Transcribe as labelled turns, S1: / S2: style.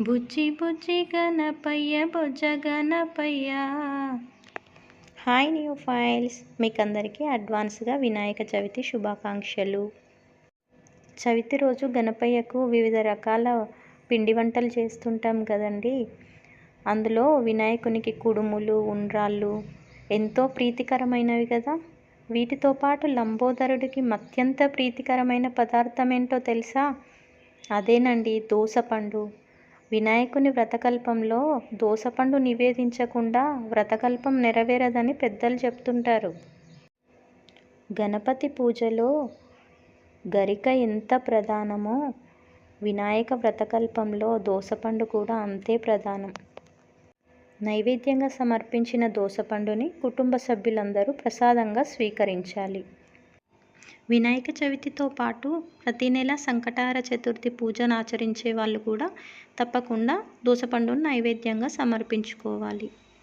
S1: బుజ్జి బుజ్జి గణపయ్య బొజ్జ Ganapayya. Hi new files, మీకు అందరికీ అడ్వాన్స్గా వినాయక చవితి శుభాకాంక్షలు. చవితి రోజు గణపయ్యకు వివిధ రకాల పిండి వంటలు చేస్తుంటాం కదండి. అందులో వినాయకునికి కుడుములు, ఉండ్రాళ్ళు ఎంతో ప్రీతికరమైనవి కదా. వీటితో పాటు లంబోదరుడికి అత్యంత ప్రీతికరమైన పదార్థం ఏంటో తెలుసా? అదేనండి దోసపండు. వినాయకుని వ్రతకల్పంలో దోసపండు నివేదించకుండా వ్రతకల్పం నెరవేరదని పెద్దలు చెప్తుంటారు. గణపతి పూజలో గరిక ఎంత ప్రధానమో వినాయక వ్రతకల్పంలో దోసపండు కూడా అంతే ప్రధానం. నైవేద్యంగా సమర్పించిన దోసపండుని కుటుంబ సభ్యులందరూ ప్రసాదంగా స్వీకరించాలి. వినాయక చవితితో పాటు ప్రతి నెల సంకటహర చతుర్థి పూజను ఆచరించే వాళ్ళు కూడా తప్పకుండా దోసపండును నైవేద్యంగా సమర్పించుకోవాలి.